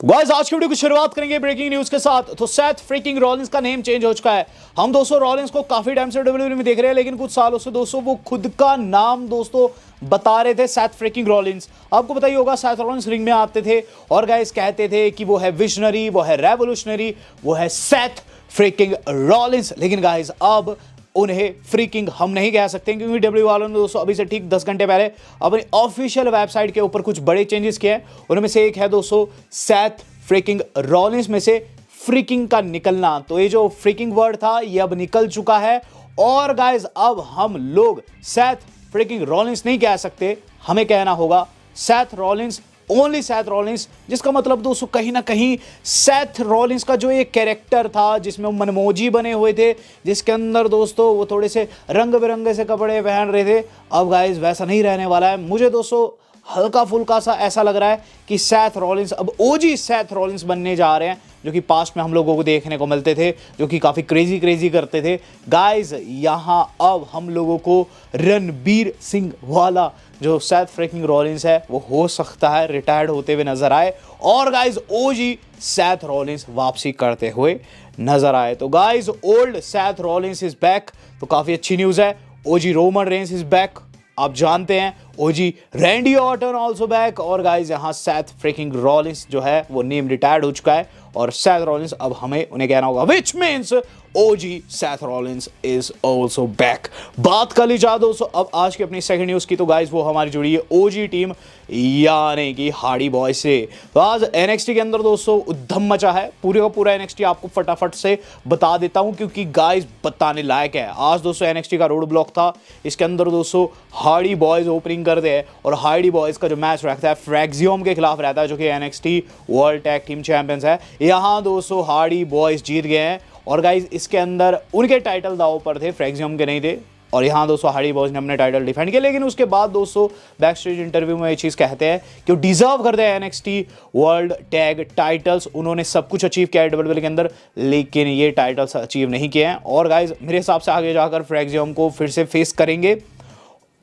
Guys आज की video की शुरुआत करेंगे ब्रेकिंग न्यूज के साथ। तो सेथ फ्रीकिंग रॉलिंस का नेम चेंज हो चुका है। हम दोस्तों रॉलिंस को काफी टाइम से डब्ल्यूडब्ल्यूई में देख रहे हैं, लेकिन कुछ सालों से दोस्तों वो खुद का नाम दोस्तों बता रहे थे सेथ फ्रीकिंग रॉलिंस। आपको बताइए होगा सेथ रॉलिंस रिंग में आते थे और गाइस कहते थे कि वो है विजनरी, वो है रेवोल्यूशनरी, वो है सेथ फ्रीकिंग रॉलिंस। लेकिन गाइस अब उन्हें फ्रीकिंग हम नहीं कह सकते, क्योंकि डब्ल्यू वालों ने दोस्तों अभी से ठीक 10 घंटे पहले अपनी ऑफिशियल वेबसाइट के ऊपर कुछ बड़े चेंजेस किए हैं। उनमें से एक है दोस्तों सेथ फ्रीकिंग रॉलिंस में से फ्रीकिंग का निकलना। तो ये जो फ्रीकिंग वर्ड था ये अब निकल चुका है और गाइस अब हम लोग सेथ फ्रीकिंग रॉलिंस नहीं कह सकते, हमें कहना होगा Seth Rollins, only Seth Rollins. जिसका मतलब दोस्तों कहीं ना कहीं सेथ रॉलिंस का जो एक कैरेक्टर था जिसमें वो मनमोजी बने हुए थे, जिसके अंदर दोस्तों वो थोड़े से रंग बिरंगे से कपड़े पहन रहे थे, अब गाइस वैसा नहीं रहने वाला है। मुझे दोस्तों हल्का फुल्का सा ऐसा लग रहा है कि सेथ रॉलिंस अब ओजी सेथ रॉलिंस बनने जा रहे हैं, जो कि पास्ट में हम लोगों को देखने को मिलते थे, जो कि काफ़ी क्रेजी करते थे। गाइस यहाँ अब हम लोगों को रणबीर सिंह वाला जो सेथ फ्रीकिंग रॉलिंस है वो हो सकता है रिटायर्ड होते हुए नजर आए और गाइस ओजी सेथ रॉलिंस वापसी करते हुए नजर आए। तो guys old Seth Rollins is back, तो काफ़ी अच्छी न्यूज़ है। ओजी रोमन रेंस इज बैक, आप जानते हैं। ओजी रैंडी ऑर्टन आल्सो बैक और गाइस यहाँ सेथ फ्रीकिंग रॉलिंस जो है वो नेम रिटायर्ड हो चुका है और सेथ रॉलिंस अब हमें उन्हें कहना होगा which means OG Seth Rollins is also back. बात कर ली जाए दोस्तों अब आज की अपनी सेकंड न्यूज़ की, तो गाइस वो हमारी जुड़ी है ओजी टीम यानी कि हार्डी बॉयज से। तो आज एनएक्सटी के अंदर दोस्तों उद्यम मचा है, पूरे का पूरा एनएक्सटी आपको फटाफट से बता देता हूं क्योंकि गाइस बताने लायक है। आज दोस्तों एनएक्सटी का रोड ब्लॉक था, इसके अंदर दोस्तों हार्डी बॉयज ओपनिंग करते हैं और हार्डी बॉयज का जो मैच रहता है फ्रैक्सियम के खिलाफ रहता है, जो कि NXT world tag team champions है। यहाँ दोस्तों हार्डी बॉयज जीत गए हैं और गाइस इसके अंदर उनके टाइटल दांव पर थे, फ्रैक्सियम के नहीं थे। और यहाँ दोस्तों हार्डी बॉयज ने अपने टाइटल डिफेंड किया, लेकिन उसके बाद दोस्तों बैक स्टेज इंटरव्यू में ये चीज़ कहते हैं कि वो डिजर्व करते हैं एनएक्सटी वर्ल्ड टैग टाइटल्स। उन्होंने सब कुछ अचीव किया है डब्ल्यूडब्ल्यूई के अंदर, लेकिन ये टाइटल्स अचीव नहीं किए हैं और गाइस मेरे हिसाब से आगे जाकर फ्रैक्सियम को फिर से फेस करेंगे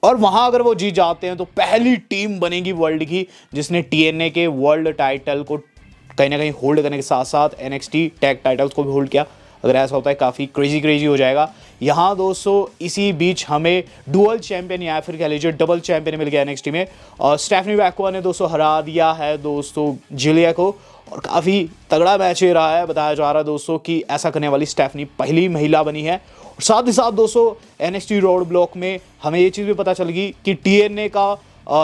और वहां अगर वो जीत जाते हैं तो पहली टीम बनेगी वर्ल्ड की जिसने टीएनए के वर्ल्ड टाइटल को कहीं ना कहीं होल्ड करने के साथ साथ एनएक्सटी टैग टाइटल्स को भी होल्ड किया। अगर ऐसा होता है काफ़ी क्रेजी हो जाएगा। यहाँ दोस्तों इसी बीच हमें डुअल चैंपियन या फिर कह लीजिए डबल चैंपियन मिल गया एनएक्सटी में और स्टेफनी मैकमैन ने दोस्तों हरा दिया है दोस्तों जिलिया को और काफ़ी तगड़ा मैच ये रहा है। बताया जा रहा है दोस्तों कि ऐसा करने वाली स्टेफनी पहली महिला बनी है और साथ ही साथ दोस्तों एनएक्सटी रोड ब्लॉक में हमें ये चीज़ भी पता चल गई कि टीएनए का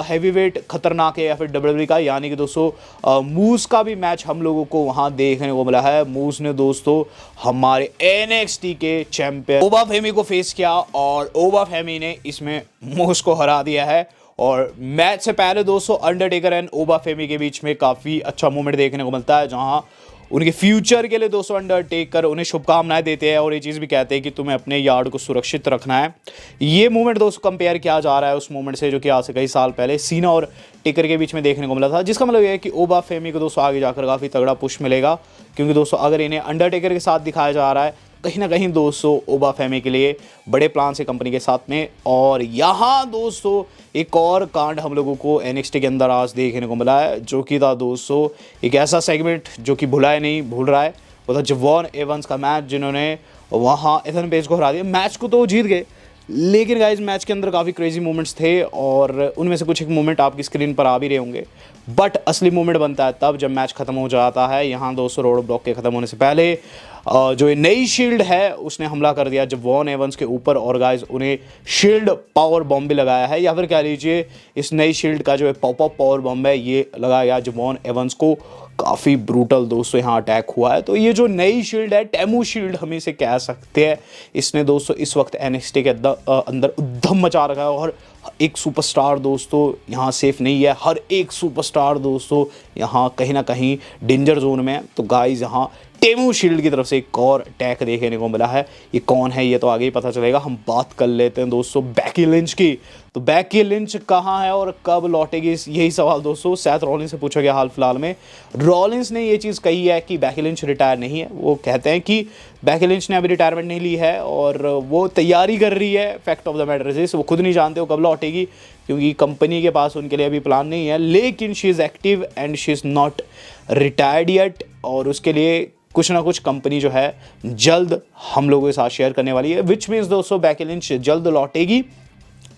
हैवीवेट खतरनाक है या फिर डब्ल्यूडब्ल्यूई का, यानी कि दोस्तों मूस का भी मैच हम लोगों को वहां देखने को मिला है। मूस ने दोस्तों हमारे एनएक्सटी के चैंपियन ओबा फेमी को फेस किया और ओबा फेमी ने इसमें मूस को हरा दिया है। और मैच से पहले दोस्तों अंडरटेकर एंड ओबा फेमी के बीच में काफ़ी अच्छा मूवमेंट देखने को मिलता है, जहां उनके फ्यूचर के लिए दोस्तों अंडरटेकर उन्हें शुभकामनाएं देते हैं और ये चीज़ भी कहते हैं कि तुम्हें अपने यार्ड को सुरक्षित रखना है। ये मूवमेंट दोस्तों कंपेयर किया जा रहा है उस मूवमेंट से जो कि आज से कई साल पहले सीना और टेकर के बीच में देखने को मिला था, जिसका मतलब ये है कि ओबा फेमी को दोस्तों आगे जाकर काफ़ी तगड़ा पुश मिलेगा, क्योंकि दोस्तों अगर इन्हें अंडरटेकर के साथ दिखाया जा रहा है कहीं ना कहीं दोस्तों ओबा फेमी के लिए बड़े प्लान से कंपनी के साथ में। और यहाँ दोस्तों एक और कांड हम लोगों को एनएक्सटी के अंदर आज देखने को मिला है, जो कि था दोस्तों एक ऐसा सेगमेंट जो कि भूल रहा है, वो था जवॉन एवंस का मैच, जिन्होंने वहाँ एथन पेज को हरा दिया। मैच को तो जीत गए, लेकिन गाइस मैच के अंदर काफ़ी क्रेजी मोमेंट्स थे और उनमें से कुछ एक मोमेंट आपकी स्क्रीन पर आ भी रहे होंगे, बट असली मोमेंट बनता है तब जब मैच खत्म हो जाता है। यहाँ दोस्तों रोड ब्लॉक के ख़त्म होने से पहले जो ये नई शील्ड है उसने हमला कर दिया जवॉन एवंस के ऊपर और गाइस उन्हें शील्ड पावर बॉम्ब भी लगाया है, या फिर कह लीजिए इस नई शील्ड का जो पॉप अप पावर बॉम्ब है ये लगाया गया जवॉन एवंस को। काफ़ी ब्रूटल दोस्तों यहाँ अटैक हुआ है। तो ये जो नई शील्ड है टेमू शील्ड हम इसे कह सकते हैं, इसने दोस्तों इस वक्त एनएक्सटी के अंदर उद्यम मचा रखा है और एक सुपरस्टार दोस्तों यहाँ सेफ नहीं है, हर एक सुपरस्टार दोस्तों यहाँ कहीं ना कहीं डेंजर जोन में है। तो गाइस यहाँ टेमू शील्ड की तरफ से एक और अटैक देखने को मिला है, ये कौन है ये तो आगे ही पता चलेगा। हम बात कर लेते हैं दोस्तों बैकी लिंच की। तो बैकी लिंच कहाँ है और कब लौटेगी, यही सवाल दोस्तों सेथ रॉलिंस से पूछा गया हाल फिलहाल में। रॉलिंस ने ये चीज़ कही है कि बैकी लिंच रिटायर नहीं है, वो कहते हैं कि बैकी लिंच ने अभी रिटायरमेंट नहीं ली है और वो तैयारी कर रही है। Fact of the matter is वो खुद नहीं जानते वो कब लौटेगी, क्योंकि कंपनी के पास उनके लिए अभी प्लान नहीं है, लेकिन she is active and she is not retired yet, और उसके लिए कुछ ना कुछ कंपनी जो है जल्द हम लोगों के साथ शेयर करने वाली है, विच मीन्स दोस्तों बेकी लिंच जल्द लौटेगी।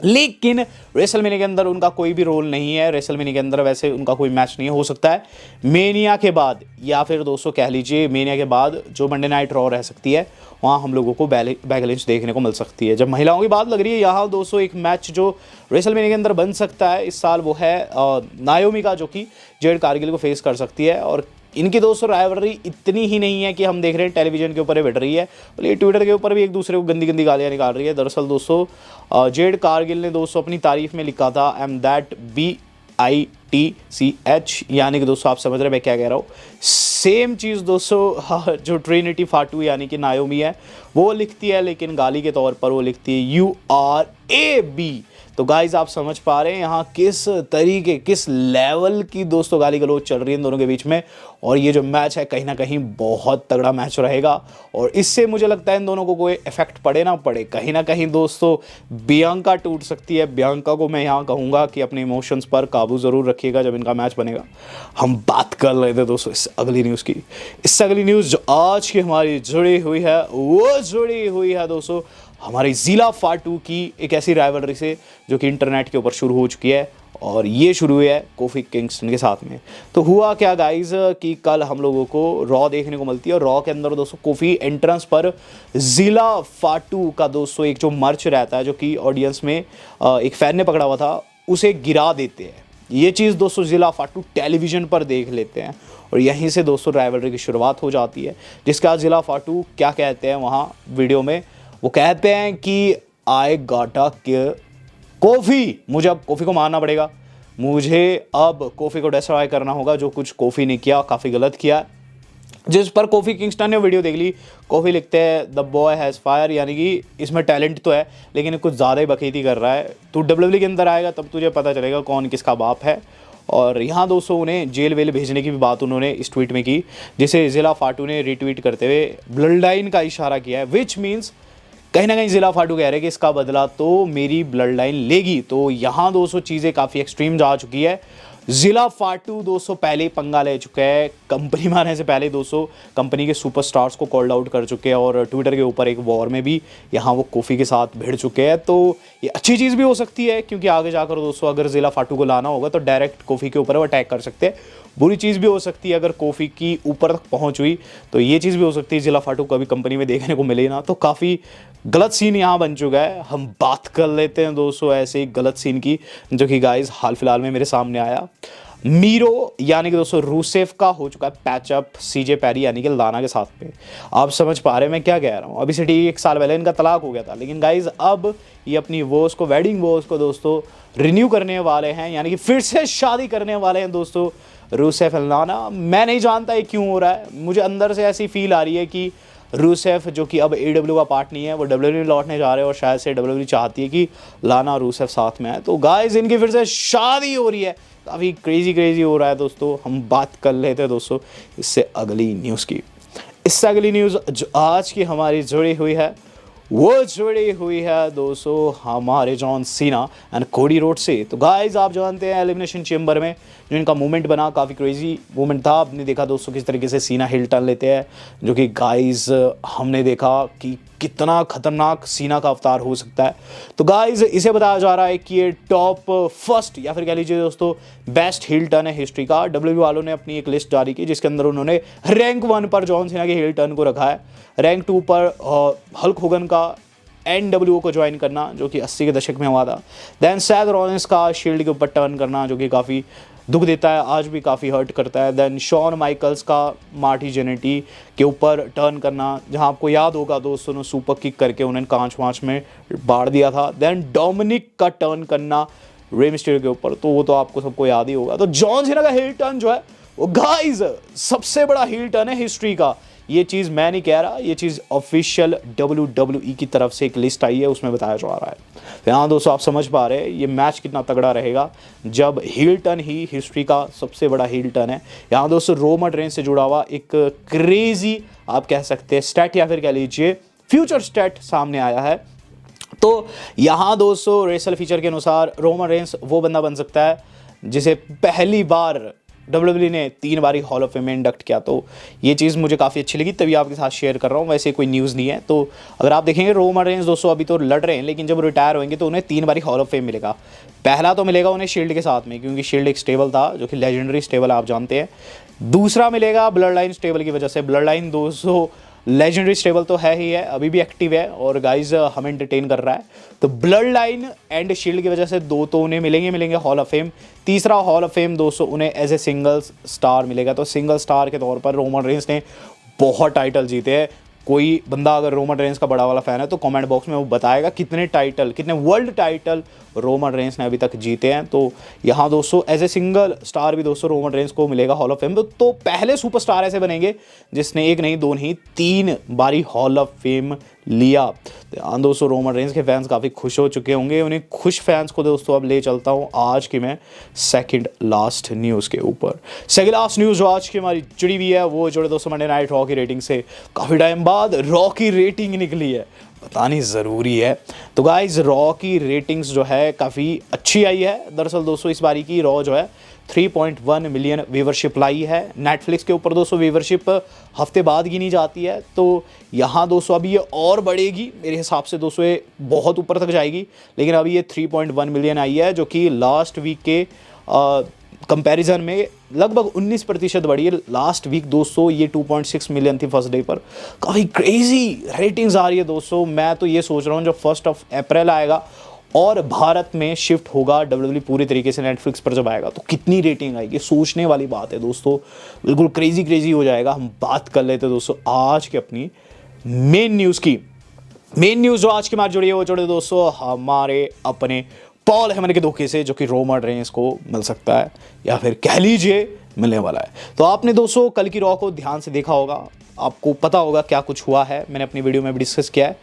लेकिन रेसलमेनिया के अंदर उनका कोई भी रोल नहीं है, रेसलमेनिया के अंदर वैसे उनका कोई मैच नहीं हो सकता है मेनिया के बाद, या फिर दोस्तों कह लीजिए मेनिया के बाद जो मंडे नाइट रॉ रह सकती है वहाँ हम लोगों को बेकी लिंच देखने को मिल सकती है। जब महिलाओं की बात लग रही है यहाँ दोस्तों, एक मैच जो रेसलमेनिया के अंदर बन सकता है इस साल वो है नायोमी का, जो कि जेड कारगिल को फेस कर सकती है। और इनकी दोस्तों राइवलरी इतनी ही नहीं है कि हम देख रहे हैं टेलीविजन के ऊपर बढ़ रही है, और ये ट्विटर के ऊपर भी एक दूसरे को गंदी गंदी गालियाँ निकाल रही है। दरअसल दोस्तों जेड कारगिल ने दोस्तों अपनी तारीफ में लिखा था MTHBITCH, यानी कि दोस्तों आप समझ रहे हैं मैं क्या कह रहा हूँ। सेम चीज़ दोस्तों जो ट्रिनिटी फाटू यानी कि नायोमी है वो लिखती है, लेकिन गाली के तौर पर वो लिखती है URAB। तो गाइज आप समझ पा रहे हैं यहाँ किस तरीके किस लेवल की दोस्तों गाली गलौज चल रही है इन दोनों के बीच में। और ये जो मैच है कहीं ना कहीं बहुत तगड़ा मैच रहेगा, और इससे मुझे लगता है इन दोनों को कोई इफेक्ट पड़े ना पड़े, कहीं ना कहीं दोस्तों बियांका टूट सकती है। बियांका को मैं यहाँ कहूँगा कि अपने इमोशंस पर काबू ज़रूर रखिएगा जब इनका मैच बनेगा। हम बात कर रहे थे दोस्तों इस अगली न्यूज़ की। इससे अगली न्यूज़ जो आज की हमारी जुड़ी हुई है वो जुड़ी हुई है दोस्तों हमारी ज़िला फाटू की एक ऐसी राइवलरी से जो कि इंटरनेट के ऊपर शुरू हो चुकी है, और ये शुरू हुई है कोफी किंगस्टन के साथ में। तो हुआ क्या गाइज कि कल हम लोगों को रॉ देखने को मिलती है, और रॉ के अंदर दोस्तों कोफी एंट्रेंस पर ज़िला फाटू का दोस्तों एक जो मर्च रहता है जो कि ऑडियंस में एक फ़ैन ने पकड़ा हुआ था उसे गिरा देते हैं। ये चीज़ दोस्तों ज़िला फाटू टेलीविज़न पर देख लेते हैं, और यहीं से दोस्तों राइवलरी की शुरुआत हो जाती है। जिसके बाद ज़िला फाटू क्या कहते हैं वहाँ वीडियो में, वो कहते हैं कि आई गॉटा कि कोफी, मुझे अब कोफी को मारना पड़ेगा, मुझे अब कोफी को डिस्ट्रॉय करना होगा। जो कुछ कोफी ने किया काफ़ी गलत किया। जिस पर कोफी किंगस्टन ने वीडियो देख ली, कोफी लिखते हैं द बॉय हैज़ फायर, यानी कि इसमें टैलेंट तो है लेकिन कुछ ज़्यादा ही बकैती कर रहा है। तू WWE के अंदर आएगा तब तुझे पता चलेगा कौन किसका बाप है। और यहाँ दोस्तों उन्हें जेल वेल भेजने की भी बात उन्होंने इस ट्वीट में की, जिसे ज़िला फाटू ने रीट्वीट करते हुए ब्लड लाइन का इशारा किया है, विच मीन्स कहीं ना कहीं ज़िला फाटू कह रहे हैं कि इसका बदला तो मेरी ब्लड लाइन लेगी। तो यहाँ दोस्तों चीज़ें काफ़ी एक्सट्रीम जा चुकी है। ज़िला फाटू दोस्तों पहले ही पंगा ले चुका है, कंपनी में आने से पहले दोस्तों कंपनी के सुपरस्टार्स को कॉल्ड आउट कर चुके हैं, और ट्विटर के ऊपर एक वॉर में भी यहाँ वो कोफी के साथ भिड़ चुके हैं। तो ये अच्छी चीज़ भी हो सकती है, क्योंकि आगे जाकर दोस्तों अगर ज़िला फाटू को लाना होगा तो डायरेक्ट कोफी के ऊपर वो अटैक कर सकते हैं। बुरी चीज़ भी हो सकती है अगर कोफी की ऊपर तक पहुँच हुई, तो ये चीज़ भी हो सकती है ज़िला फाटू कभी कंपनी में देखने को मिले ना। तो काफ़ी गलत सीन यहाँ बन चुका है। हम बात कर लेते हैं दोस्तों ऐसे ही गलत सीन की, जो कि गाइस हाल फिलहाल में मेरे सामने आया। मीरो यानी कि दोस्तों रूसेफ का हो चुका है पैचअप सीजे पैरी यानी कि लाना के साथ में। आप समझ पा रहे हैं मैं क्या कह रहा हूँ। अभी से ठीक 1 साल पहले इनका तलाक हो गया था, लेकिन गाइज अब ये अपनी वोस को वेडिंग वोस को दोस्तों रिन्यू करने वाले हैं, यानी कि फिर से शादी करने वाले हैं दोस्तों रूसेफ लाना। मैं नहीं जानता ये क्यों हो रहा है, मुझे अंदर से ऐसी फील आ रही है कि रूसेफ जो कि अब AEW का पार्ट नहीं है वो WWE में लौटने जा रहे हैं, और शायद से WWE चाहती है कि लाना और रूसेफ साथ में आए। तो गाइज इनकी फिर से शादी हो रही है, काफ़ी क्रेजी हो रहा है दोस्तों। हम बात कर लेते हैं दोस्तों इससे अगली न्यूज़ की। इससे अगली न्यूज़ जो आज की हमारी जुड़ी हुई है वो जुड़ी हुई है दोस्तों हमारे John Cena and Cody road से। तो गाइज आप जानते हैं एलिमिनेशन चेंबर में जो इनका मूवमेंट बना काफ़ी क्रेजी मूवमेंट था। आपने देखा दोस्तों किस तरीके से सीना हिल टर्न लेते हैं, जो कि गाइज हमने देखा कि कितना खतरनाक सीना का अवतार हो सकता है। तो गाइज इसे बताया जा रहा है कि ये टॉप फर्स्ट या फिर कह लीजिए दोस्तों बेस्ट हिल टर्न है हिस्ट्री का। WWE वालों ने अपनी एक लिस्ट जारी की जिसके अंदर उन्होंने रैंक 1 पर जॉन सीना के हिल टर्न को रखा है, रैंक 2 पर हल्क होगन का NWO को ज्वाइन करना जो कि 80 के दशक में हुआ था, देन सैथ रॉलिंस का शील्ड के ऊपर टर्न करना जो कि काफ़ी दुख देता है, आज भी काफ़ी हर्ट करता है, देन शॉन माइकल्स का मार्टी जेनेटी के ऊपर टर्न करना, जहां आपको याद होगा दोस्तों ने सुपर किक करके उन्हें कांच वाँच में बाढ़ दिया था, देन डोमिनिक का टर्न करना रे मिस्टेरियो के ऊपर, तो वो तो आपको सबको याद ही होगा। तो जॉन सीना का हिल टर्न जो है वो गाइस सबसे बड़ा हिल टर्न है हिस्ट्री का। ये चीज़ मैं नहीं कह रहा, ये चीज़ ऑफिशियल WWE की तरफ से एक लिस्ट आई है उसमें बताया जा रहा है। तो यहाँ दोस्तों आप समझ पा रहे हैं ये मैच कितना तगड़ा रहेगा जब हिल टर्न ही हिस्ट्री का सबसे बड़ा हिल टर्न है। यहाँ दोस्तों रोमन रेंज से जुड़ा हुआ एक क्रेजी आप कह सकते हैं स्टैट या फिर कह लीजिए फ्यूचर स्टैट सामने आया है। तो यहाँ दोस्तों रेसल फीचर के अनुसार रोमन रेंस वो बंदा बन सकता है जिसे पहली बार WWE ने 3 बारी हॉल ऑफ फेम में इंडक्ट किया। तो ये चीज़ मुझे काफ़ी अच्छी लगी, तभी आपके साथ शेयर कर रहा हूँ। वैसे कोई न्यूज़ नहीं है। तो अगर आप देखेंगे रोमन रेंस दोस्तों अभी तो लड़ रहे हैं, लेकिन जब रिटायर होंगे तो उन्हें 3 बारी हॉल ऑफ फेम मिलेगा। पहला तो मिलेगा उन्हें शील्ड के साथ में, क्योंकि शील्ड एक स्टेबल था जो कि लेजेंडरी स्टेबल आप जानते हैं। दूसरा मिलेगा ब्लड लाइन स्टेबल की वजह से। ब्लड लाइन दोस्तों लेजेंडरी स्टेबल तो है ही है, अभी भी एक्टिव है और गाइज हमें एंटरटेन कर रहा है। तो ब्लड लाइन एंड शील्ड की वजह से 2 तो उन्हें मिलेंगे हॉल ऑफ फेम। तीसरा हॉल ऑफ फेम दोस्तों उन्हें एज ए सिंगल स्टार मिलेगा। तो सिंगल स्टार के तौर पर रोमन रेंस ने बहुत टाइटल जीते हैं। कोई बंदा अगर रोमन रेंस का बड़ा वाला फैन है तो कमेंट बॉक्स में वो बताएगा कितने वर्ल्ड टाइटल रोमन रेंस ने अभी तक जीते हैं। तो यहाँ दोस्तों एज ए सिंगल स्टार भी दोस्तों रोमन रेंस को मिलेगा हॉल ऑफ फेम। तो पहले सुपरस्टार ऐसे बनेंगे जिसने 1 नहीं 2 नहीं 3 बारी हॉल ऑफ फेम लिया। तो दोस्तों रोमन रेंस के फैंस काफ़ी खुश हो चुके होंगे। उन्हें खुश फैंस को दोस्तों अब ले चलता हूँ आज की मैं सेकंड लास्ट न्यूज़ के ऊपर। सेकंड लास्ट न्यूज़ जो आज की हमारी जुड़ी हुई है वो जुड़े दोस्तों मंडे नाइट रॉ की रेटिंग से। काफ़ी टाइम बाद रॉ की रेटिंग निकली है, बतानी ज़रूरी है। तो गाइज रॉ की रेटिंग्स जो है काफ़ी अच्छी आई है। दरअसल दोस्तों इस बारी की रॉ जो है 3.1 मिलियन व्यूवरशिप लाई है। नेटफ्लिक्स के ऊपर दोस्तों व्यूवरशिप हफ्ते बाद गिनी जाती है। तो यहाँ दोस्तों अभी ये और बढ़ेगी मेरे हिसाब से दोस्तों, ये बहुत ऊपर तक जाएगी। लेकिन अभी ये 3.1 मिलियन आई है जो कि लास्ट वीक के कंपैरिजन में लगभग 19% बढ़ी है। लास्ट वीक दोस्तों ये 2.6 मिलियन थी फर्स्ट डे पर। काफ़ी क्रेजी रेटिंग्स आ रही है दोस्तों। मैं तो ये सोच रहा हूँ जब 1 अप्रैल आएगा और भारत में शिफ्ट होगा WWE पूरी तरीके से नेटफ्लिक्स पर जब आएगा तो कितनी रेटिंग आएगी, सोचने वाली बात है दोस्तों। बिल्कुल क्रेजी हो जाएगा। हम बात कर लेते हैं दोस्तों आज के अपनी मेन न्यूज़ की। मेन न्यूज़ जो आज की हमारी जुड़ी है वो जुड़े दोस्तों हमारे अपने पॉल हेमन के धोखे से, जो कि रोमन रेंस को मिल सकता है या फिर कह लीजिए मिलने वाला है। तो आपने दोस्तों कल की रॉ को ध्यान से देखा होगा, आपको पता होगा क्या कुछ हुआ है। मैंने अपनी वीडियो में भी डिस्कस किया है।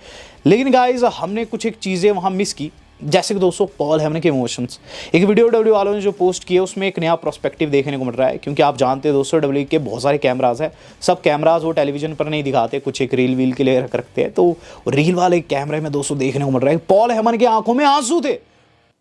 लेकिन गाइज हमने कुछ एक चीज़ें वहाँ मिस की, जैसे कि दोस्तों पॉल हेमन के इमोशंस। एक वीडियो डब्ल्यू वालों ने जो पोस्ट किया उसमें एक नया प्रोस्पेक्टिव देखने को मिल रहा है, क्योंकि आप जानते हैं दोस्तों डब्ल्यू के बहुत सारे कैमराज हैं। सब कैमराज वो टेलीविजन पर नहीं दिखाते, कुछ एक रील वील के लिए रखते हैं। तो रील वाले कैमरे में दोस्तों देखने को मिल रहा है पॉल हेमन की आंखों में आंसू थे।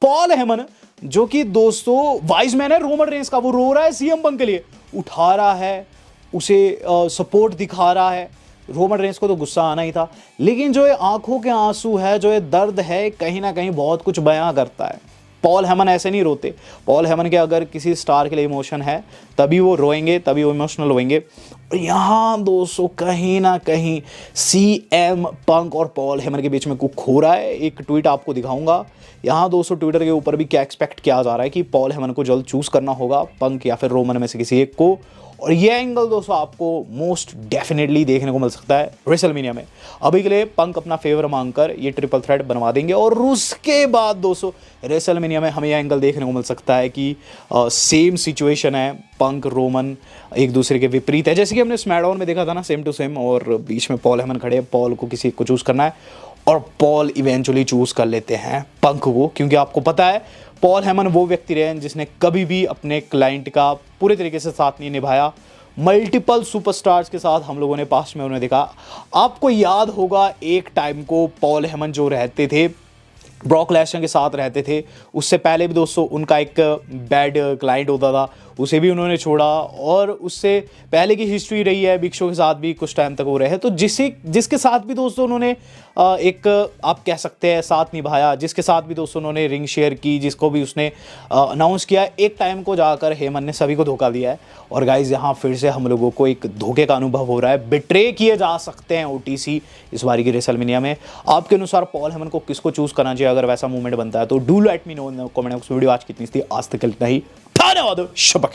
पॉल हेमन जो कि दोस्तों वाइज मैन है रोमन रेंस का, वो रो रहा है सीएम पंक के लिए, उठा रहा है, उसे सपोर्ट दिखा रहा है। रोमन रेंस को तो गुस्सा आना ही था, लेकिन जो ये आंखों के आंसू है, जो ये दर्द है, कहीं ना कहीं बहुत कुछ बयां करता है। पॉल हेमन ऐसे नहीं रोते। पॉल हेमन के अगर किसी स्टार के लिए इमोशन है तभी वो रोएंगे, तभी वो इमोशनल होंगे। और यहाँ दोस्तों कहीं ना कहीं सीएम पंक और पॉल हेमन के बीच में कुछ हो रहा है। एक ट्वीट आपको दिखाऊंगा। यहाँ दोस्तों ट्विटर के ऊपर भी क्या एक्सपेक्ट किया जा रहा है कि पॉल हेमन को जल्द चूज़ करना होगा, पंक या फिर रोमन में से किसी एक को। और ये एंगल दोस्तों आपको मोस्ट डेफिनेटली देखने को मिल सकता है रेसलमेनिया में। अभी के लिए पंक अपना फेवर मांगकर ये ट्रिपल थ्रेट बनवा देंगे और उसके बाद दोस्तों रेसलमेनिया में हमें यह एंगल देखने को मिल सकता है कि सेम सिचुएशन है, पंक रोमन एक दूसरे के विपरीत है, जैसे कि हमने स्मैकडाउन में देखा था ना, सेम टू सेम। और बीच में पॉल हेमन खड़े हैं, पॉल को किसी को चूज़ करना है और पॉल इवेंचुअली चूज़ कर लेते हैं पंक को, क्योंकि आपको पता है पॉल हेमन वो व्यक्ति रहे हैं जिसने कभी भी अपने क्लाइंट का पूरे तरीके से साथ नहीं निभाया। मल्टीपल सुपरस्टार्स के साथ हम लोगों ने पास्ट में उन्हें देखा। आपको याद होगा एक टाइम को पॉल हेमन जो रहते थे ब्रॉक लेसनर के साथ रहते थे, उससे पहले भी दोस्तों उनका एक बैड क्लाइंट होता था, उसे भी उन्होंने छोड़ा। और उससे पहले की हिस्ट्री रही है बिग शो के साथ भी कुछ टाइम तक वो रहे। तो जिसके साथ भी दोस्तों उन्होंने एक आप कह सकते हैं साथ निभाया, जिसके साथ भी दोस्तों उन्होंने रिंग शेयर की, जिसको भी उसने अनाउंस किया, एक टाइम को जाकर हेमन ने सभी को धोखा दिया है। और गाइज यहाँ फिर से हम लोगों को एक धोखे का अनुभव हो रहा है, बिट्रे किए जा सकते हैं ओटीसी इस बारी की रेसलमेनिया में। आपके अनुसार पॉल हेमन को किसको चूज़ करना चाहिए अगर वैसा मूवमेंट बनता है? तो do let me know in the comment box. Video आज कितनी थी, आज तक इतना ही। धन्यवाद, शब्बा खैर।